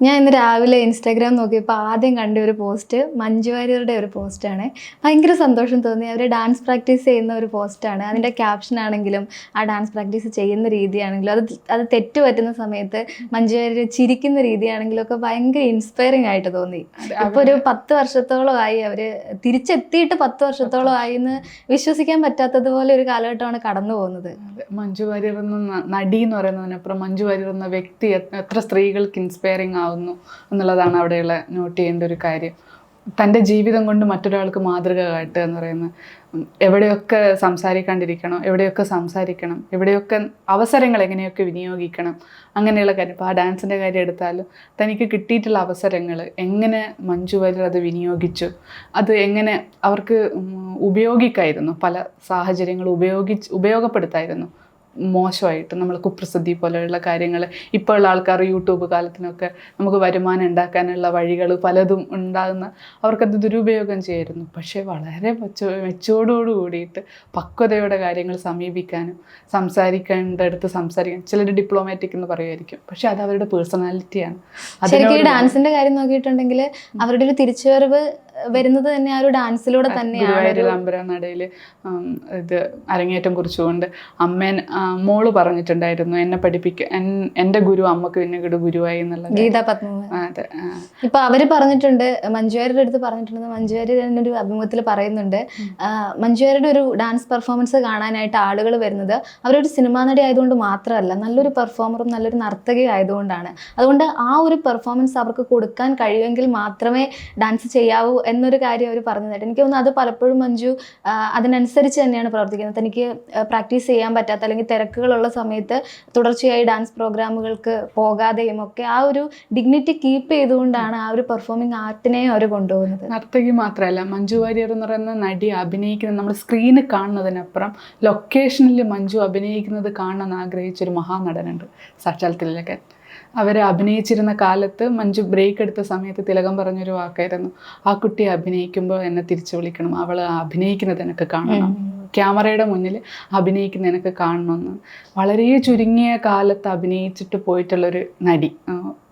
ഞാൻ ഇന്ന് രാവിലെ ഇൻസ്റ്റാഗ്രാം നോക്കിയപ്പോൾ ആദ്യം കണ്ട ഒരു പോസ്റ്റ് മഞ്ജു വാര്യരുടെ ഒരു പോസ്റ്റാണ്. ഭയങ്കര സന്തോഷം തോന്നി. അവർ ഡാൻസ് പ്രാക്ടീസ് ചെയ്യുന്ന ഒരു പോസ്റ്റാണ്. അതിൻ്റെ ക്യാപ്ഷൻ ആണെങ്കിലും ആ ഡാൻസ് പ്രാക്ടീസ് ചെയ്യുന്ന രീതിയാണെങ്കിലും അത് തെറ്റ് പറ്റുന്ന സമയത്ത് മഞ്ജു വാര്യർ ചിരിക്കുന്ന രീതിയാണെങ്കിലും ഒക്കെ ഭയങ്കര ഇൻസ്പയറിംഗ് ആയിട്ട് തോന്നി. ഇപ്പോൾ ഒരു 10 വർഷത്തോളമായി അവർ തിരിച്ചെത്തിയിട്ട് 10 വർഷത്തോളമായി എന്ന് വിശ്വസിക്കാൻ പറ്റാത്തതുപോലെ ഒരു കാലഘട്ടമാണ് കടന്നു പോകുന്നത്. മഞ്ജു വാര്യർ എന്ന നടി എന്ന് പറയുന്നതിനപ്പുറം മഞ്ജു വാര്യർ എന്ന വ്യക്തി എത്ര സ്ത്രീകൾക്ക് ഇൻസ്പയറിംഗ് ആവുന്നു എന്നുള്ളതാണ് അവിടെയുള്ള നോട്ട് ചെയ്യേണ്ട ഒരു കാര്യം. തൻ്റെ ജീവിതം കൊണ്ട് മറ്റൊരാൾക്ക് മാതൃക കാട്ടുക എന്ന് പറയുന്നത്, എവിടെയൊക്കെ സംസാരിക്കാണ്ടിരിക്കണം, എവിടെയൊക്കെ സംസാരിക്കണം, എവിടെയൊക്കെ അവസരങ്ങൾ എങ്ങനെയൊക്കെ വിനിയോഗിക്കണം, അങ്ങനെയുള്ള കാര്യം. ഇപ്പോൾ ആ ഡാൻസിൻ്റെ കാര്യം എടുത്താലും തനിക്ക് കിട്ടിയിട്ടുള്ള അവസരങ്ങൾ എങ്ങനെ മഞ്ജു വാര്യർ അത് വിനിയോഗിച്ചു, അത് എങ്ങനെ അവർക്ക് ഉപയോഗിക്കായിരുന്നു, പല സാഹചര്യങ്ങൾ ഉപയോഗപ്പെടുത്തായിരുന്നു മോശമായിട്ട്. നമ്മൾ കുപ്രസിദ്ധി പോലെയുള്ള കാര്യങ്ങൾ, ഇപ്പോൾ ഉള്ള ആൾക്കാർ യൂട്യൂബ് കാലത്തിനൊക്കെ നമുക്ക് വരുമാനം ഉണ്ടാക്കാനുള്ള വഴികൾ പലതും ഉണ്ടാകുന്ന അവർക്കത് ദുരുപയോഗം ചെയ്യായിരുന്നു. പക്ഷേ വളരെ മെച്ചോടോട് കൂടിയിട്ട് പക്വതയോടെ കാര്യങ്ങൾ സമീപിക്കാനും സംസാരിക്കേണ്ടടുത്ത് സംസാരിക്കാൻ, ചിലർ ഡിപ്ലോമാറ്റിക് എന്ന് പറയുമായിരിക്കും, പക്ഷെ അത് അവരുടെ പേഴ്സണാലിറ്റിയാണ്. ശരിക്കും ഡാൻസിന്റെ കാര്യം നോക്കിയിട്ടുണ്ടെങ്കിൽ അവരുടെ ഒരു തിരിച്ചുവരവ് വരുന്നത് തന്നെ ആ ഒരു ഡാൻസിലൂടെ തന്നെയാണ്. അമ്പലനടയിൽ ഇത് അരങ്ങേറ്റം കുറിച്ചുകൊണ്ട് മോള് പറഞ്ഞിട്ടുണ്ടായിരുന്നു, എന്നെ എൻ്റെ ഗുരു അമ്മക്ക് പിന്നീട് ഗുരുവായി എന്നുള്ളത്. ഗീതാ പത്മനാഭൻ. അതെ. ഇപ്പൊ അവര് പറഞ്ഞിട്ടുണ്ട്, മഞ്ജു വാര്യരുടെ അടുത്ത് പറഞ്ഞിട്ടുണ്ട്. മഞ്ജു വാര്യർ തന്നെ ഒരു അഭിമുഖത്തിൽ പറയുന്നുണ്ട്, മഞ്ജു വാര്യരുടെ ഒരു ഡാൻസ് പെർഫോമൻസ് കാണാനായിട്ട് ആളുകൾ വരുന്നത് അവരൊരു സിനിമാ നടി ആയതുകൊണ്ട് മാത്രമല്ല, നല്ലൊരു പെർഫോമറും നല്ലൊരു നർത്തകി ആയതുകൊണ്ടാണ്. അതുകൊണ്ട് ആ ഒരു പെർഫോമൻസ് അവർക്ക് കൊടുക്കാൻ കഴിയുമെങ്കിൽ മാത്രമേ ഡാൻസ് ചെയ്യാവൂ എന്നൊരു കാര്യം അവർ പറഞ്ഞതായിട്ട് എനിക്ക് തോന്നുന്നു. അത് പലപ്പോഴും മഞ്ജു അതിനനുസരിച്ച് തന്നെയാണ് പ്രവർത്തിക്കുന്നത്. തനിക്ക് പ്രാക്ടീസ് ചെയ്യാൻ പറ്റാത്ത അല്ലെങ്കിൽ തിരക്കുകളുള്ള സമയത്ത് തുടർച്ചയായി ഡാൻസ് പ്രോഗ്രാമുകൾക്ക് പോകാതെയും ഒക്കെ ആ ഒരു ഡിഗ്നിറ്റി കീപ്പ് ചെയ്തുകൊണ്ടാണ് ആ ഒരു പെർഫോമിംഗ് ആർട്ടിനെയും അവർ കൊണ്ടുപോകുന്നത്. നർത്തകി മാത്രമല്ല, മഞ്ജു വാര്യർ എന്ന് പറയുന്ന നടി അഭിനയിക്കുന്നത് നമ്മൾ സ്ക്രീനിൽ കാണുന്നതിനപ്പുറം ലൊക്കേഷനിൽ മഞ്ജു അഭിനയിക്കുന്നത് കാണണമെന്ന് ആഗ്രഹിച്ചൊരു മഹാനടനുണ്ട്, സാക്ഷാൽ തിലകൻ. അവർ അഭിനയിച്ചിരുന്ന കാലത്ത് മഞ്ജു ബ്രേക്ക് എടുത്ത സമയത്ത് തിലകൻ പറഞ്ഞൊരു വാക്കായിരുന്നു, ആ കുട്ടിയെ അഭിനയിക്കുമ്പോൾ എന്നെ തിരിച്ചു വിളിക്കണം, അവൾ അഭിനയിക്കുന്നത് എനിക്ക് കാണണം, ക്യാമറയുടെ മുന്നിൽ അഭിനയിക്കുന്ന എനിക്ക് കാണണമെന്ന്. വളരെ ചുരുങ്ങിയ കാലത്ത് അഭിനയിച്ചിട്ട് പോയിട്ടുള്ളൊരു നടി,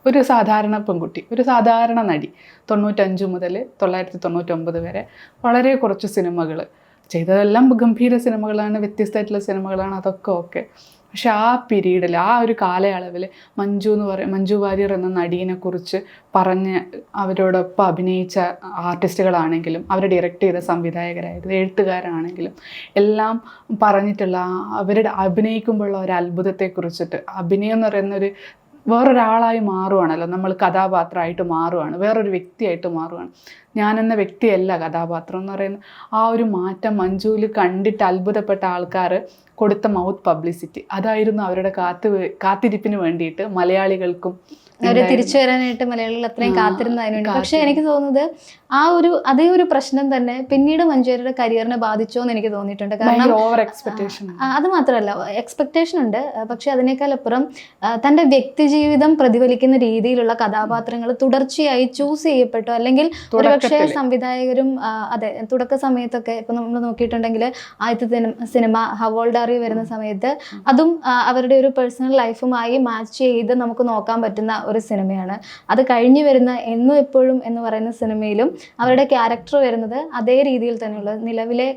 ഒരു സാധാരണ പെൺകുട്ടി, ഒരു സാധാരണ നടി. 95 മുതൽ 999 വരെ വളരെ കുറച്ച് സിനിമകൾ ചെയ്തതെല്ലാം ഗംഭീര സിനിമകളാണ്, വ്യത്യസ്തമായിട്ടുള്ള സിനിമകളാണ്, അതൊക്കെ ഓക്കെ. പക്ഷെ ആ പീരീഡിൽ, ആ ഒരു കാലയളവിൽ മഞ്ജു വാര്യർ എന്ന നടീനെക്കുറിച്ച് പറഞ്ഞ് അവരോടൊപ്പം അഭിനയിച്ച ആർട്ടിസ്റ്റുകളാണെങ്കിലും അവർ ഡയറക്റ്റ് ചെയ്ത സംവിധായകരായാലും എഴുത്തുകാരാണെങ്കിലും എല്ലാം പറഞ്ഞിട്ടുള്ള അവരുടെ അഭിനയിക്കുമ്പോഴുള്ള ഒരു അത്ഭുതത്തെക്കുറിച്ചിട്ട്, അഭിനയം എന്ന് പറയുന്നൊരു വേറൊരാളായി മാറുവാണല്ലോ, നമ്മൾ കഥാപാത്രമായിട്ട് മാറുവാണ്, വേറൊരു വ്യക്തിയായിട്ട് മാറുവാണ്. ഞാനെന്ന വ്യക്തിയല്ല കഥാപാത്രം എന്ന് പറയുന്ന ആ ഒരു മാറ്റം മഞ്ജുവിൽ കണ്ടിട്ട് അത്ഭുതപ്പെട്ട ആൾക്കാർ കൊടുത്ത മൗത്ത് പബ്ലിസിറ്റി, അതായിരുന്നു അവരുടെ കാത്തിരിപ്പിന് വേണ്ടിയിട്ട് മലയാളികൾക്കും അവരെ തിരിച്ചു വരാനായിട്ട് മലയാളികൾ അത്രയും കാത്തിരുന്നതിന് വേണ്ടി. പക്ഷെ എനിക്ക് തോന്നുന്നത് അതേ ഒരു പ്രശ്നം തന്നെ പിന്നീട് മഞ്ജു വാര്യരുടെ കരിയറിനെ ബാധിച്ചോ എന്ന് എനിക്ക് തോന്നിയിട്ടുണ്ട്. കാരണം അത് മാത്രമല്ല, എക്സ്പെക്ടേഷൻ ഉണ്ട്, പക്ഷെ അതിനേക്കാൾ അപ്പുറം തൻ്റെ വ്യക്തി ജീവിതം പ്രതിഫലിക്കുന്ന രീതിയിലുള്ള കഥാപാത്രങ്ങൾ തുടർച്ചയായി ചൂസ് ചെയ്യപ്പെട്ടു. അല്ലെങ്കിൽ ഒരുപക്ഷെ സംവിധായകരും അതെ തുടക്ക സമയത്തൊക്കെ ഇപ്പൊ നമ്മൾ നോക്കിയിട്ടുണ്ടെങ്കിൽ ആദ്യത്തെ cinema how old are you വരുന്ന സമയത്ത് അതും അവരുടെ ഒരു പേഴ്സണൽ ലൈഫുമായി മാച്ച് ചെയ്ത് നമുക്ക് നോക്കാൻ പറ്റുന്ന ഒരു സിനിമയാണ്. അത് കഴിഞ്ഞു വരുന്ന എന്നും എപ്പോഴും എന്ന് പറയുന്ന സിനിമയിലും അവരുടെ ക്യാരക്ടർ വരുന്നത് അതേ രീതിയിൽ തന്നെയുള്ള, നിലവിലെ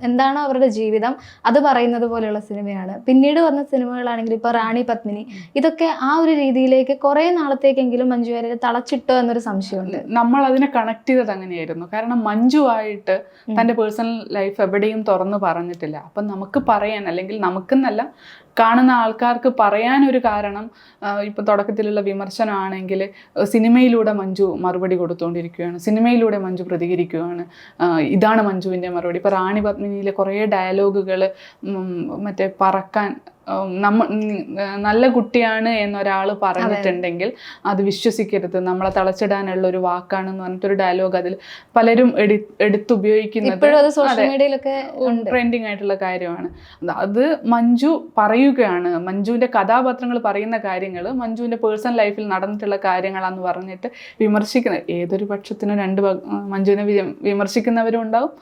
എന്താണോ അവരുടെ ജീവിതം അത് പറയുന്നത് പോലെയുള്ള സിനിമയാണ്. പിന്നീട് വന്ന സിനിമകളാണെങ്കിൽ ഇപ്പോൾ റാണി പത്മിനി, ഇതൊക്കെ ആ ഒരു രീതിയിലേക്ക് കുറെ നാളത്തേക്കെങ്കിലും മഞ്ജു വാര്യർ തളച്ചിട്ടോ എന്നൊരു സംശയമുണ്ട്. നമ്മൾ അതിനെ കണക്ട് ചെയ്തത് അങ്ങനെയായിരുന്നു. കാരണം മഞ്ജു ആയിട്ട് തൻ്റെ പേഴ്സണൽ ലൈഫ് എവിടെയും തുറന്നു പറഞ്ഞിട്ടില്ല. അപ്പം നമുക്ക് പറയാൻ, അല്ലെങ്കിൽ നമുക്കെന്നല്ല കാണുന്ന ആൾക്കാർക്ക് പറയാനൊരു കാരണം, ഇപ്പം തുടക്കത്തിലുള്ള വിമർശനമാണെങ്കിൽ സിനിമയിലൂടെ മഞ്ജു മറുപടി കൊടുത്തുകൊണ്ടിരിക്കുകയാണ്, സിനിമയിലൂടെ മഞ്ജു പ്രതികരിക്കുകയാണ്, ഇതാണ് മഞ്ജുവിൻ്റെ മറുപടി. ഇപ്പോൾ റാണി പത്മിനിയിലെ കുറേ ഡയലോഗുകൾ മറ്റേ പറക്കാൻ നല്ല കുട്ടിയാണ് എന്നൊരാൾ പറഞ്ഞിട്ടുണ്ടെങ്കിൽ അത് വിശ്വസിക്കരുത്, നമ്മളെ തളച്ചിടാനുള്ള ഒരു വാക്കാണെന്ന് പറഞ്ഞിട്ടൊരു ഡയലോഗ് അതിൽ പലരും എടുത്തുപയോഗിക്കുന്നത് ട്രെൻഡിങ് ആയിട്ടുള്ള കാര്യമാണ്. അത് മഞ്ജു പറയുകയാണ്, മഞ്ജുവിൻ്റെ കഥാപാത്രങ്ങൾ പറയുന്ന കാര്യങ്ങൾ മഞ്ജുവിൻ്റെ പേഴ്സണൽ ലൈഫിൽ നടന്നിട്ടുള്ള കാര്യങ്ങളാണെന്ന് പറഞ്ഞിട്ട് വിമർശിക്കുന്നത്. ഏതൊരു പക്ഷത്തിനും മഞ്ജുവിനെ വിമർശിക്കുന്നവരും ഉണ്ടാവും,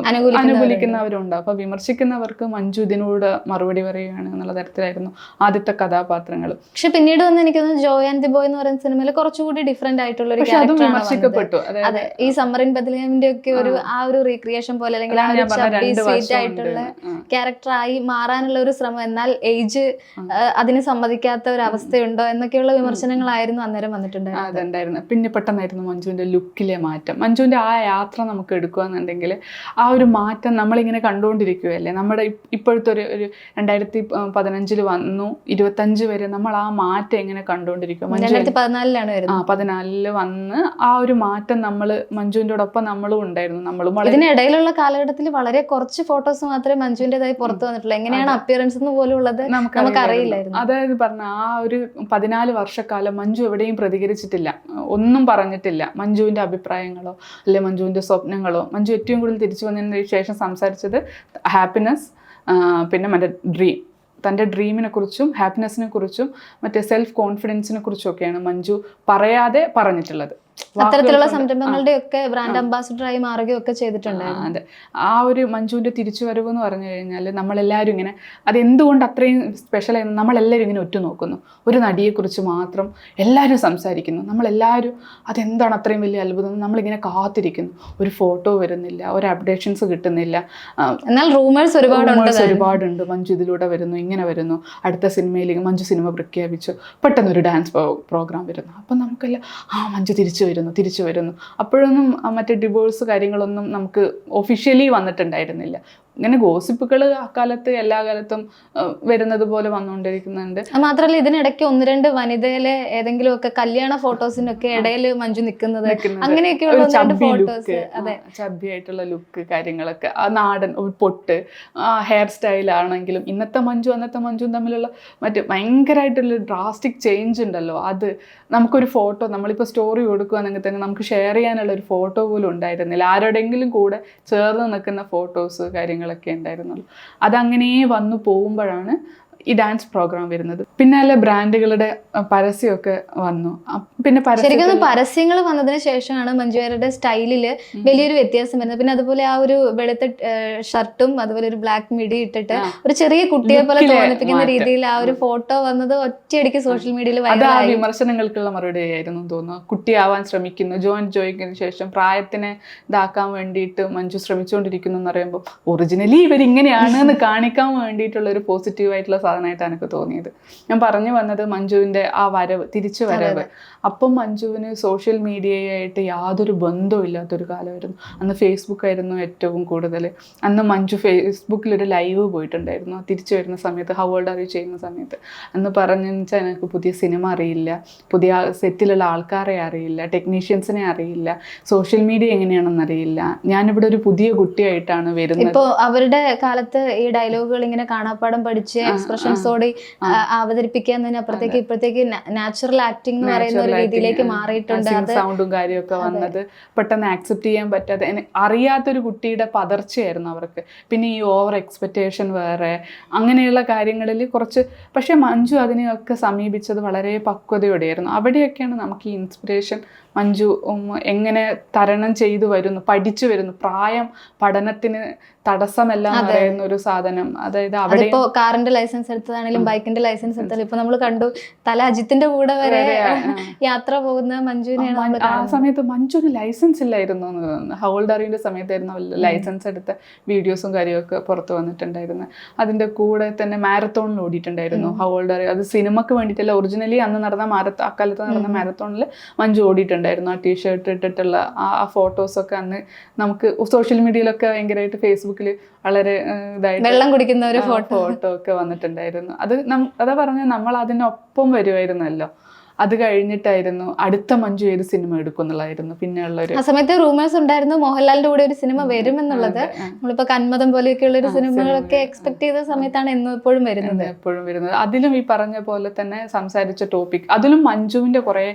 അനുകൂലിക്കുന്നവരും ഉണ്ടാവും. അപ്പോൾ വിമർശിക്കുന്നവർക്ക് മഞ്ജു ഇതിനോട് മറുപടി പറയുകയാണ്, എങ്ങനെയാണ് എന്നുള്ള തരത്തിലായിരുന്നു ആദ്യത്തെ കഥാപാത്രങ്ങൾ. പക്ഷെ പിന്നീട് വന്ന് എനിക്ക് തോന്നുന്നു ജോയ് ആൻഡ് ദി ബോയ് എന്ന് പറയുന്ന സിനിമയിൽ കുറച്ചുകൂടി ഡിഫറെന്റ് ആയിട്ടുള്ള ഒരു പക്ഷെ അതും വിമർശിക്കപ്പെട്ടു. അതെ, ഈ സമ്മറിൻ ബദലിന്റെ ഒക്കെ ഒരു ആ ഒരു റീക്രിയേഷൻ പോലെ അല്ലെങ്കിൽ ആ ഒരു ചബ്ബി സ്വീറ്റ് ആയിട്ടുള്ള ക്യാരക്ടറായി മാറാനുള്ള ഒരു ശ്രമം, എന്നാൽ ഏജ് അതിന് സമ്മതിക്കാത്ത ഒരു അവസ്ഥയുണ്ടോ എന്നൊക്കെയുള്ള വിമർശനങ്ങളായിരുന്നു അന്നേരം അതുണ്ടായിരുന്നു. പിന്നെ പെട്ടെന്നായിരുന്നു മഞ്ജുവിന്റെ ലുക്കിലെ മാറ്റം. മഞ്ജുവിന്റെ ആ യാത്ര നമുക്ക് എടുക്കുകയെന്നുണ്ടെങ്കിൽ ആ ഒരു മാറ്റം നമ്മളിങ്ങനെ കണ്ടുകൊണ്ടിരിക്കുകയല്ലേ. നമ്മുടെ ഇപ്പോഴത്തെ ഒരു 2015 വന്നു 25 വരെ നമ്മൾ ആ മാറ്റം എങ്ങനെ കണ്ടുകൊണ്ടിരിക്കും. 2014 വന്ന് ആ ഒരു മാറ്റം നമ്മൾ മഞ്ജുവിൻ്റെ ഒപ്പം നമ്മളും ഉണ്ടായിരുന്നു. നമ്മളും ഇതിനിടയിലുള്ള കാലഘട്ടത്തിൽ വളരെ കുറച്ച് ഫോട്ടോസ് മാത്രമേ മഞ്ജുവിൻ്റെതായി പുറത്തു വന്നിട്ടുള്ളൂ. എങ്ങനെയാണ് അപ്പിയറൻസ് എന്ന് പോലും ഉള്ളത് നമുക്ക് അറിയില്ലായിരുന്നു. അതായത് പറഞ്ഞ ആ ഒരു 14 വർഷക്കാലം മഞ്ജു എവിടെയും പ്രതികരിച്ചിട്ടില്ല, ഒന്നും പറഞ്ഞിട്ടില്ല. മഞ്ജുവിൻ്റെ അഭിപ്രായങ്ങളോ അല്ലെ മഞ്ജുവിൻ്റെ സ്വപ്നങ്ങളോ. മഞ്ജു ഏറ്റവും കൂടുതൽ തിരിച്ചു വന്നതിന് ശേഷം സംസാരിച്ചത് ഹാപ്പിനെസ്, പിന്നെ മറ്റേ ഡ്രീം, തൻ്റെ ഡ്രീമിനെ കുറിച്ചും ഹാപ്പിനെസ്സിനെ കുറിച്ചും മറ്റേ സെൽഫ് കോൺഫിഡൻസിനെ കുറിച്ചും ഒക്കെയാണ് മഞ്ജു പറയാതെ പറഞ്ഞിട്ടുള്ളത്. അത്തരത്തിലുള്ള സംരംഭങ്ങളുടെ ഒക്കെ ബ്രാൻഡ് അംബാസിഡറായി മാറുകയൊക്കെ ചെയ്തിട്ടുണ്ടായിരുന്നു. അതെ, ആ ഒരു മഞ്ജുവിൻ്റെ തിരിച്ചുവരവ് എന്ന് പറഞ്ഞു കഴിഞ്ഞാൽ നമ്മളെല്ലാവരും ഇങ്ങനെ അതെന്തുകൊണ്ട് അത്രയും സ്പെഷ്യലായിരുന്നു. നമ്മളെല്ലാവരും ഇങ്ങനെ ഒറ്റുനോക്കുന്നു, ഒരു നടിയെക്കുറിച്ച് മാത്രം എല്ലാവരും സംസാരിക്കുന്നു. നമ്മളെല്ലാവരും അതെന്താണ് അത്രയും വലിയ അത്ഭുതം, നമ്മളിങ്ങനെ കാത്തിരിക്കുന്നു. ഒരു ഫോട്ടോ വരുന്നില്ല, ഒരു അപ്ഡേഷൻസ് കിട്ടുന്നില്ല. എന്നാൽ റൂമേഴ്സ് ഒരുപാടുണ്ട്. മഞ്ജു ഇതിലൂടെ വരുന്നു, ഇങ്ങനെ വരുന്നു, അടുത്ത സിനിമയിൽ മഞ്ജു സിനിമ പ്രഖ്യാപിച്ചു, പെട്ടെന്നൊരു ഡാൻസ് പ്രോഗ്രാം വരുന്നു. അപ്പം നമുക്കെല്ലാം മഞ്ജു തിരിച്ചു വരുന്നു. അപ്പോഴൊന്നും മറ്റേ ഡിവോഴ്സ് കാര്യങ്ങളൊന്നും നമുക്ക് ഒഫീഷ്യലി വന്നിട്ടുണ്ടായിരുന്നില്ല. ഇങ്ങനെ ഗോസിപ്പുകൾ അക്കാലത്ത് എല്ലാ കാലത്തും വരുന്നത് പോലെ വന്നുകൊണ്ടിരിക്കുന്നുണ്ട്. മാത്രമല്ല ഇതിനിടയ്ക്ക് 1-2 വനിതയിലെ ഏതെങ്കിലും ഒക്കെ കല്യാണ ഫോട്ടോസിനൊക്കെ ഇടയിൽ മഞ്ജു നിൽക്കുന്നത്, അങ്ങനെയൊക്കെയുള്ള ചബ്ബിയായിട്ടുള്ള ലുക്ക് കാര്യങ്ങളൊക്കെ, ആ നാടൻ പൊട്ട്, ഹെയർ സ്റ്റൈൽ ആണെങ്കിലും ഇന്നത്തെ മഞ്ജു അന്നത്തെ മഞ്ജുവും തമ്മിലുള്ള മറ്റേ ഭയങ്കരമായിട്ടുള്ള ഡ്രാസ്റ്റിക് ചേഞ്ച് ഉണ്ടല്ലോ. അത് നമുക്കൊരു ഫോട്ടോ നമ്മളിപ്പോൾ സ്റ്റോറി കൊടുക്കുകയാണെങ്കിൽ തന്നെ നമുക്ക് ഷെയർ ചെയ്യാനുള്ള ഒരു ഫോട്ടോ പോലും ഉണ്ടായിരുന്നില്ല. ആരോടെങ്കിലും കൂടെ ചേർന്ന് നിൽക്കുന്ന ഫോട്ടോസ് കാര്യങ്ങളൊക്കെ ഉണ്ടായിരുന്നുള്ളൂ. അതങ്ങനെ വന്നു പോകുമ്പോഴാണ് ഈ ഡാൻസ് പ്രോഗ്രാം വരുന്നത്. പിന്നാലെ ബ്രാൻഡുകളുടെ പരസ്യമൊക്കെ വന്നു. പിന്നെ പരസ്യങ്ങൾ വന്നതിന് ശേഷമാണ് മഞ്ജുവാര്യരുടെ സ്റ്റൈലില് വലിയൊരു വ്യത്യാസം വരുന്നത്. പിന്നെ അതുപോലെ ആ ഒരു വെളുത്ത ഷർട്ടും അതുപോലെ ഒരു ബ്ലാക്ക് മിഡി ഇട്ടിട്ട് ഒരു ചെറിയ കുട്ടിയെ പോലെ തോന്നിപ്പിക്കുന്ന രീതിയിൽ ആ ഒരു ഫോട്ടോ വന്നത് ഒറ്റയടിക്ക് സോഷ്യൽ മീഡിയയിൽ വൈറലായി. വിമർശനങ്ങൾക്കുള്ള മറുപടി ആയിരുന്നു തോന്നുന്നു. കുട്ടിയാവാൻ ശ്രമിക്കുന്നു, ജോയിന് ശേഷം പ്രായത്തിനെ ഇതാക്കാൻ വേണ്ടിയിട്ട് മഞ്ജു ശ്രമിച്ചുകൊണ്ടിരിക്കുന്നു എന്ന് പറയുമ്പോൾ ഒറിജിനലി ഇവരിങ്ങനെയാണ് എന്ന് കാണിക്കാൻ വേണ്ടിയിട്ടുള്ള ഒരു പോസിറ്റീവായിട്ടുള്ള സാധനമായിട്ടാണ് എനിക്ക് തോന്നിയത്. ഞാൻ പറഞ്ഞു വന്നത് മഞ്ജുവിൻ്റെ ആ തിരിച്ചു വരവ്. അപ്പം മഞ്ജുവിന് സോഷ്യൽ മീഡിയയായിട്ട് യാതൊരു ബന്ധവും ഇല്ലാത്തൊരു കാലമായിരുന്നു. അന്ന് ഫേസ്ബുക്ക് ആയിരുന്നു ഏറ്റവും കൂടുതൽ. അന്ന് മഞ്ജു ഫേസ്ബുക്കിലൊരു ലൈവ് പോയിട്ടുണ്ടായിരുന്നു തിരിച്ചു വരുന്ന സമയത്ത്, ഹൗ ഓൾഡ് ആർ യു ചെയ്യുന്ന സമയത്ത്. അന്ന് പറഞ്ഞെന്ന് വെച്ചാൽ എനിക്ക് പുതിയ സിനിമ അറിയില്ല, പുതിയ സെറ്റിലുള്ള ആൾക്കാരെ അറിയില്ല, ടെക്നീഷ്യൻസിനെ അറിയില്ല, സോഷ്യൽ മീഡിയ എങ്ങനെയാണെന്ന് അറിയില്ല, ഞാനിവിടെ ഒരു പുതിയ കുട്ടിയായിട്ടാണ് വരുന്നത്. ഇപ്പോൾ അവരുടെ കാലത്ത് ഈ ഡയലോഗുകൾ ഇങ്ങനെ കാണാപ്പാടം പഠിച്ച് എക്സ്പ്രഷൻസോടെ അവതരിപ്പിക്കുക എന്നതിനപ്പുറത്തേക്ക് ഇപ്പോഴത്തേക്ക് നാച്ചുറൽ ആക്ടിംഗ് എന്ന് പറയുന്ന ഒരു രീതിയിലേക്ക് മാറിയിട്ടുണ്ട്. സൗണ്ടും കാര്യമൊക്കെ വന്നത് പെട്ടെന്ന് ആക്സെപ്റ്റ് ചെയ്യാൻ പറ്റാതെ അറിയാത്തൊരു കുട്ടിയുടെ പതർച്ചയായിരുന്നു അവർക്ക്. പിന്നെ ഈ ഓവർ എക്സ്പെക്റ്റേഷൻ വേറെ, അങ്ങനെയുള്ള കാര്യങ്ങളിൽ കുറച്ച്. പക്ഷെ മഞ്ജു അതിനെയൊക്കെ സമീപിച്ചത് വളരെ പക്വതയോടെയായിരുന്നു. അവിടെയൊക്കെയാണ് നമുക്ക് ഈ ഇൻസ്പിറേഷൻ മഞ്ജു എങ്ങനെ തരണം ചെയ്തു വരുന്നു, പഠിച്ചു വരുന്നു. പ്രായം പഠനത്തിന് തടസ്സമല്ല എന്ന് പറയുന്ന ഒരു സാധനം. അതായത് അവിടെ കാറിന്റെ ലൈസൻസ് എടുത്തതാണെങ്കിലും ബൈക്കിന്റെ ലൈസൻസ് എടുത്താലും ഇപ്പൊ നമ്മൾ കണ്ടു തല അജിത്തിന്റെ കൂടെ വരെ യാത്ര പോകുന്ന മഞ്ജുവിനെയാണ്. ആ സമയത്ത് മഞ്ജുവിന് ലൈസൻസ് ഇല്ലായിരുന്നു എന്ന് തോന്നുന്നു. ഹൗ ഓൾഡ് ആർ യുവിന്റെ സമയത്തായിരുന്നു ലൈസൻസ് എടുത്ത വീഡിയോസും കാര്യമൊക്കെ പുറത്ത് വന്നിട്ടുണ്ടായിരുന്നു. അതിന്റെ കൂടെ തന്നെ മാരത്തോണിൽ ഓടിയിട്ടുണ്ടായിരുന്നു ഹൗ ഓൾഡ് ആർ യു. അത് സിനിമക്ക് വേണ്ടിയിട്ടല്ല, ഒറിജിനലി അന്ന് നടന്ന അക്കാലത്ത് നടന്ന മാരത്തോണിൽ മഞ്ജു ഓടിയിട്ടുണ്ടായിരുന്നു. ആ ടീഷർട്ട് ഇട്ടിട്ടുള്ള ആ ഫോട്ടോസൊക്കെ അന്ന് നമുക്ക് സോഷ്യൽ മീഡിയയിലൊക്കെ ഭയങ്കരമായിട്ട് ഫേസ്ബുക്കിൽ വളരെ ഇതായിട്ട് വെള്ളം കുടിക്കുന്ന ഒരു ഫോട്ടോ ഒക്കെ വന്നിട്ടുണ്ടായിരുന്നു. അതാ പറഞ്ഞ നമ്മൾ അതിനൊപ്പം വരുമായിരുന്നല്ലോ. അത് കഴിഞ്ഞിട്ടായിരുന്നു അടുത്ത മഞ്ജു ഏത് സിനിമ എടുക്കും എന്നുള്ളതായിരുന്നു പിന്നെയുള്ളൊരു. ആ സമയത്ത് റൂമേഴ്സ് ഉണ്ടായിരുന്നു മോഹൻലാലിന്റെ കൂടെ ഒരു സിനിമ വരുമെന്നുള്ളത്. നമ്മളിപ്പോ കന്മതം പോലെയൊക്കെയുള്ള ഒരു സിനിമകളൊക്കെ എക്സ്പെക്ട് ചെയ്ത സമയത്താണ് എപ്പോഴും വരുന്നത്. അതിലും ഈ പറഞ്ഞ പോലെ തന്നെ സംസാരിച്ച ടോപ്പിക്, അതിലും മഞ്ജുവിന്റെ കുറെ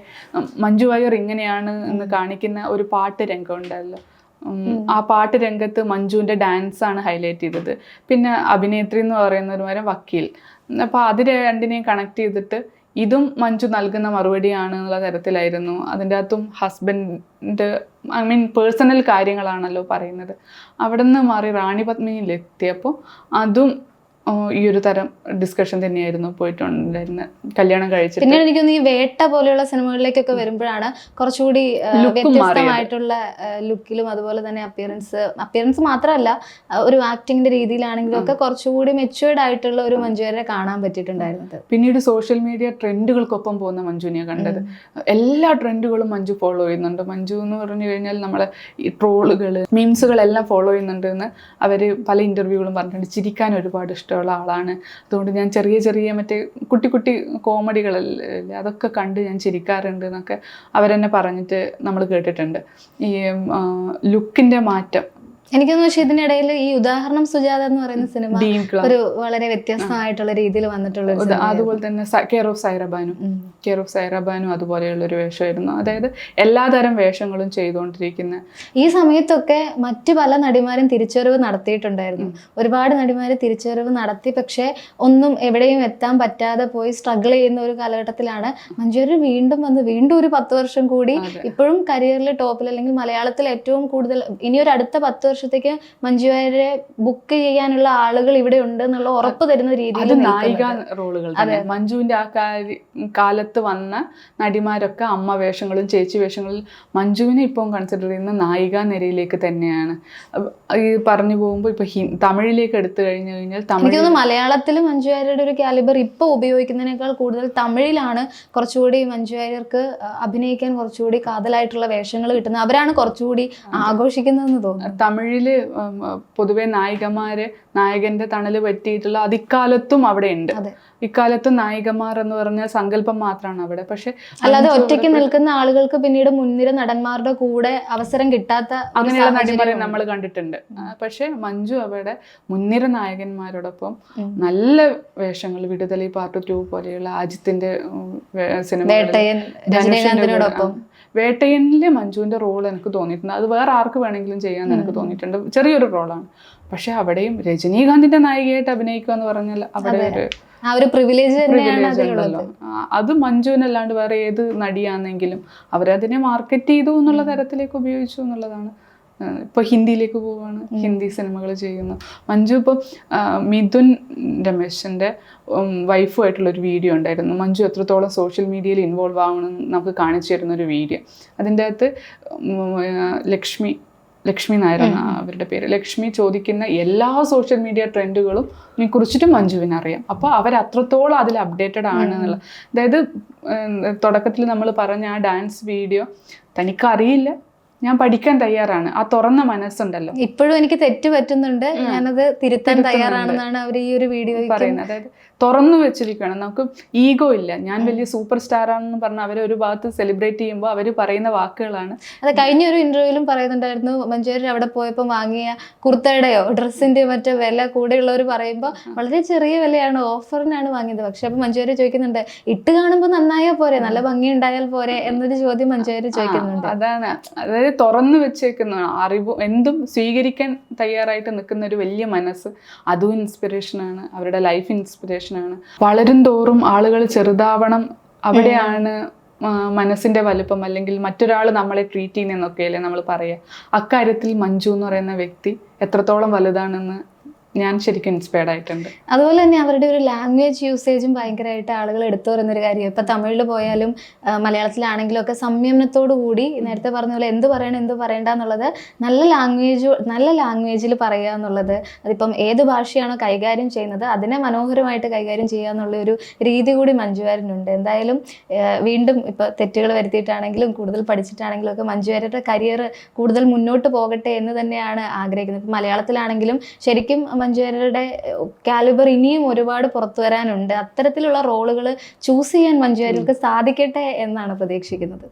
മഞ്ജു വാര്യർ ഇങ്ങനെയാണ് എന്ന് കാണിക്കുന്ന ഒരു പാട്ട് രംഗം ഉണ്ടല്ലോ. ആ പാട്ട് രംഗത്ത് മഞ്ജുവിന്റെ ഡാൻസ് ആണ് ഹൈലൈറ്റ് ചെയ്തത്. പിന്നെ അഭിനേത്രി എന്ന് പറയുന്നൊരു വരെ വക്കീൽ. അപ്പൊ അത് രണ്ടിനെയും കണക്ട് ചെയ്തിട്ട് ഇതും മഞ്ജു നൽകുന്ന മറുപടിയാണ് എന്നുള്ള തരത്തിലായിരുന്നു. അതിൻ്റെ അകത്തും ഹസ്ബൻഡ് പേഴ്സണൽ കാര്യങ്ങളാണല്ലോ പറയുന്നത്. അവിടെ നിന്ന് മാറി റാണി പത്മിനിയിലെത്തിയപ്പോൾ അതും ഈ ഒരു തരം ഡിസ്കഷൻ തന്നെയായിരുന്നു പോയിട്ടുണ്ടായിരുന്നത് കല്യാണം കഴിച്ചിട്ട്. പിന്നീട് എനിക്ക് തോന്നുന്നു ഈ വേട്ട പോലെയുള്ള സിനിമകളിലേക്കൊക്കെ വരുമ്പോഴാണ് കുറച്ചുകൂടി വ്യത്യസ്തമായിട്ടുള്ള ലുക്കിലും അതുപോലെ തന്നെ അപ്പിയറൻസ് മാത്രമല്ല ഒരു ആക്ടിങ്ങിന്റെ രീതിയിലാണെങ്കിലും ഒക്കെ കുറച്ചുകൂടി മെച്യൂർഡ് ആയിട്ടുള്ള ഒരു മഞ്ജുവാര്യരെ കാണാൻ പറ്റിയിട്ടുണ്ടായിരുന്നത്. പിന്നീട് സോഷ്യൽ മീഡിയ ട്രെൻഡുകൾക്കൊപ്പം പോകുന്ന മഞ്ജുവിനെ കണ്ടത്. എല്ലാ ട്രെൻഡുകളും മഞ്ജു ഫോളോ ചെയ്യുന്നുണ്ട്. മഞ്ജു എന്ന് പറഞ്ഞു കഴിഞ്ഞാൽ നമ്മളെ ഈ ട്രോളുകൾ മീംസുകളെല്ലാം ഫോളോ ചെയ്യുന്നുണ്ട് എന്ന് അവർ പല ഇൻ്റർവ്യൂകളും പറഞ്ഞിട്ടുണ്ട്. ചിരിക്കാൻ ഒരുപാട് ഇഷ്ടമുള്ള ആളാണ്. അതുകൊണ്ട് ഞാൻ ചെറിയ മറ്റേ കുട്ടി കുട്ടി കോമഡികളല്ലേ അതൊക്കെ കണ്ട് ഞാൻ ചിരിക്കാറുണ്ട് എന്നൊക്കെ അവരെന്നെ പറഞ്ഞിട്ട് നമ്മൾ കേട്ടിട്ടുണ്ട്. ഈ ലുക്കിൻ്റെ മാറ്റം എനിക്ക് തോന്നുന്നു. പക്ഷെ ഇതിനിടയിൽ ഈ ഉദാഹരണം സുജാത എന്ന് പറയുന്ന സിനിമ ഒരു വളരെ വ്യത്യസ്തമായിട്ടുള്ള രീതിയിൽ വന്നിട്ടുള്ള അതുപോലെ തന്നെ കെയർ ഓഫ് സൈറബാനും അതുപോലെയുള്ള ഒരു വേഷമായിരുന്നു. അതായത് എല്ലാതരം വേഷങ്ങളും ചെയ്തുകൊണ്ടിരിക്കുന്ന ഈ സമയത്തൊക്കെ മറ്റു പല നടിമാരും തിരിച്ചുവരവ് നടത്തിയിട്ടുണ്ടായിരുന്നു. ഒരുപാട് നടിമാർ തിരിച്ചുവരവ് നടത്തി, പക്ഷെ ഒന്നും എവിടെയും എത്താൻ പറ്റാതെ പോയി സ്ട്രഗിൾ ചെയ്യുന്ന ഒരു കാലഘട്ടത്തിലാണ് മഞ്ജുവാര്യർ വീണ്ടും ഒരു 10 വർഷം കൂടി ഇപ്പോഴും കരിയറിൽ ടോപ്പിൽ, അല്ലെങ്കിൽ മലയാളത്തിൽ ഏറ്റവും കൂടുതൽ ഇനിയൊരു അടുത്ത 10 വർഷത്തേക്ക് മഞ്ജുവാര്യരെ ബുക്ക് ചെയ്യാനുള്ള ആളുകൾ ഇവിടെ ഉണ്ട് എന്നുള്ള ഉറപ്പ് തരുന്ന രീതിയിൽ നായിക റോളുകൾ. മഞ്ജുവിന്റെ ആ കാലത്ത് വന്ന നടിമാരൊക്കെ അമ്മ വേഷങ്ങളും ചേച്ചി വേഷങ്ങളും മഞ്ജുവിനെ ഇപ്പം കൺസിഡർ ചെയ്യുന്ന നായിക നിരയിലേക്ക് തന്നെയാണ്. ഈ പറഞ്ഞു പോകുമ്പോൾ ഇപ്പൊ തമിഴിലേക്ക് എടുത്തു കഴിഞ്ഞാൽ എനിക്ക് തോന്നുന്നു മലയാളത്തിൽ മഞ്ജുവാര്യരുടെ ഒരു കാലിബർ ഇപ്പൊ ഉപയോഗിക്കുന്നതിനേക്കാൾ കൂടുതൽ തമിഴിലാണ് കുറച്ചുകൂടി മഞ്ജുവാര്യർക്ക് അഭിനയിക്കാൻ കുറച്ചുകൂടി കാതലായിട്ടുള്ള വേഷങ്ങൾ കിട്ടുന്നത്. അവരാണ് കുറച്ചുകൂടി ആഘോഷിക്കുന്നതെന്ന് തോന്നുന്നു. തമിഴില് പൊതുവെ നായകന്റെ തണല് പറ്റിയിട്ടുള്ള അതിക്കാലത്തും അവിടെ ഉണ്ട്. ഇക്കാലത്ത് നായികമാർ എന്ന് പറഞ്ഞാൽ സങ്കല്പം മാത്രമാണ് അവിടെ. പക്ഷെ അല്ലാതെ ഒറ്റയ്ക്ക് നിൽക്കുന്ന ആളുകൾക്ക് പിന്നീട് മുൻനിര നടന്മാരുടെ കൂടെ അവസരം കിട്ടാത്ത അങ്ങനെയുള്ള നടിമാരെ നമ്മൾ കണ്ടിട്ടുണ്ട്. പക്ഷെ മഞ്ജു അവിടെ മുൻനിര നായകന്മാരോടൊപ്പം നല്ല വേഷങ്ങൾ, വിടുതലൈ പാർട്ട് 2 പോലെയുള്ള അജിത്തിന്റെ സിനിമ, വേട്ടയനിലെ മഞ്ജുവിന്റെ റോൾ എനിക്ക് തോന്നിയിട്ടുണ്ട്. അത് വേറെ ആർക്ക് വേണമെങ്കിലും ചെയ്യാൻ എനിക്ക് തോന്നിയിട്ടുണ്ട്. ചെറിയൊരു റോളാണ്. പക്ഷെ അവിടെയും രജനീകാന്തിന്റെ നായികയായിട്ട് അഭിനയിക്കുക എന്ന് പറഞ്ഞാൽ അവിടെ ഒരു പ്രിവിലേജ് ഉണ്ടല്ലോ. അത് മഞ്ജുവിനല്ലാണ്ട് വേറെ ഏത് നടിയാണെങ്കിലും അവരതിനെ മാർക്കറ്റ് ചെയ്തു എന്നുള്ള തരത്തിലേക്ക് ഉപയോഗിച്ചു എന്നുള്ളതാണ്. ഇപ്പോൾ ഹിന്ദിയിലേക്ക് പോവുകയാണ്, ഹിന്ദി സിനിമകൾ ചെയ്യുന്നു മഞ്ജു. ഇപ്പോൾ മിഥുൻ രമേശിൻ്റെ വൈഫുമായിട്ടുള്ളൊരു വീഡിയോ ഉണ്ടായിരുന്നു. മഞ്ജു എത്രത്തോളം സോഷ്യൽ മീഡിയയിൽ ഇൻവോൾവ് ആവണമെന്ന് നമുക്ക് കാണിച്ചു തരുന്നൊരു വീഡിയോ. അതിൻ്റെ അകത്ത് ലക്ഷ്മി നായരാണ് അവരുടെ പേര്. ലക്ഷ്മി ചോദിക്കുന്ന എല്ലാ സോഷ്യൽ മീഡിയ ട്രെൻഡുകളും കുറിച്ചിട്ടും മഞ്ജുവിന് അറിയാം. അപ്പോൾ അവർ അത്രത്തോളം അതിൽ അപ്ഡേറ്റഡ് ആണ് എന്നുള്ളത്. അതായത് തുടക്കത്തിൽ നമ്മൾ പറഞ്ഞ ആ ഡാൻസ് വീഡിയോ തനിക്കറിയില്ല, ഞാൻ പഠിക്കാൻ തയ്യാറാണ്, ആ തുറന്ന മനസ്സുണ്ടല്ലോ. ഇപ്പോഴും എനിക്ക് തെറ്റ് പറ്റുന്നുണ്ട്, ഞാനത് തിരുത്താൻ തയ്യാറാണെന്നാണ് അവർ ഈ ഒരു വീഡിയോ പറയുന്നത്. അതായത് തുറന്നു വെച്ചിരിക്കുകയാണ്. നമുക്ക് ഈഗോ ഇല്ല. ഞാൻ വലിയ സൂപ്പർ സ്റ്റാർ ആണെന്ന് പറഞ്ഞാൽ അവരെ ഒരു ഭാഗത്ത് സെലിബ്രേറ്റ് ചെയ്യുമ്പോൾ അവർ പറയുന്ന വാക്കുകളാണ്. അത് കഴിഞ്ഞ ഒരു ഇന്റർവ്യൂവിലും പറയുന്നുണ്ടായിരുന്നു, മഞ്ജുവാര്യർ അവിടെ പോയപ്പോൾ വാങ്ങിയ കുർത്തയുടെയോ ഡ്രസ്സിന്റെ മറ്റോ വില കൂടെയുള്ളവർ പറയുമ്പോൾ വളരെ ചെറിയ വിലയാണ്, ഓഫറിനാണ് വാങ്ങിയത്. പക്ഷെ അപ്പൊ മഞ്ജുവാര്യർ ചോദിക്കുന്നുണ്ട്, ഇട്ട് കാണുമ്പോൾ നന്നായാൽ പോരെ, നല്ല ഭംഗി ഉണ്ടായാൽ പോരെ എന്നൊരു ചോദ്യം മഞ്ജുവാര്യർ ചോദിക്കുന്നുണ്ട്. അതാണ്, അതായത് തുറന്നു വെച്ചേക്കുന്ന അറിവ് എന്തും സ്വീകരിക്കാൻ തയ്യാറായിട്ട് നിൽക്കുന്ന ഒരു വലിയ മനസ്സ്. അതും ഇൻസ്പിറേഷനാണ്, അവരുടെ ലൈഫ് ഇൻസ്പിറേഷൻ ആണ്. വളരും തോറും ആളുകൾ ചെറുതാവണം, അവിടെയാണ് മനസ്സിന്റെ വലുപ്പം, അല്ലെങ്കിൽ മറ്റൊരാൾ നമ്മളെ ട്രീറ്റ് ചെയ്യുന്നതെന്നൊക്കെയല്ലേ നമ്മൾ പറയുക. അക്കാര്യത്തിൽ മഞ്ജു എന്ന് പറയുന്ന വ്യക്തി എത്രത്തോളം വലുതാണെന്ന് ഞാൻ ശരിക്കും ഇൻസ്പയർഡ് ആയിട്ടുണ്ട്. അതുപോലെ തന്നെ അവരുടെ ഒരു ലാംഗ്വേജ് യൂസേജും ഭയങ്കരമായിട്ട് ആളുകൾ എടുത്തു പറയുന്നൊരു കാര്യം. ഇപ്പം തമിഴിൽ പോയാലും മലയാളത്തിലാണെങ്കിലും ഒക്കെ സംയമനത്തോടു കൂടി നേരത്തെ പറഞ്ഞ പോലെ എന്ത് പറയണം എന്ത് പറയണ്ട എന്നുള്ളത് നല്ല ലാംഗ്വേജിൽ പറയുക എന്നുള്ളത്, അതിപ്പം ഏത് ഭാഷയാണോ കൈകാര്യം ചെയ്യുന്നത് അതിനെ മനോഹരമായിട്ട് കൈകാര്യം ചെയ്യുക എന്നുള്ള ഒരു രീതി കൂടി മഞ്ജുവാര്യനുണ്ട്. എന്തായാലും വീണ്ടും ഇപ്പം തെറ്റുകൾ വരുത്തിയിട്ടാണെങ്കിലും കൂടുതൽ പഠിച്ചിട്ടാണെങ്കിലും ഒക്കെ മഞ്ജുവാര്യരുടെ കരിയർ കൂടുതൽ മുന്നോട്ട് പോകട്ടെ എന്ന് തന്നെയാണ് ആഗ്രഹിക്കുന്നത്. ഇപ്പം മലയാളത്തിലാണെങ്കിലും ശരിക്കും മഞ്ജുവാര്യരുടെ കാലിബർ ഇനിയും ഒരുപാട് പുറത്തു വരാനുണ്ട്. അത്തരത്തിലുള്ള റോളുകൾ ചൂസ് ചെയ്യാൻ മഞ്ജുവാര്യർക്ക് സാധിക്കട്ടെ എന്നാണ് പ്രതീക്ഷിക്കുന്നത്.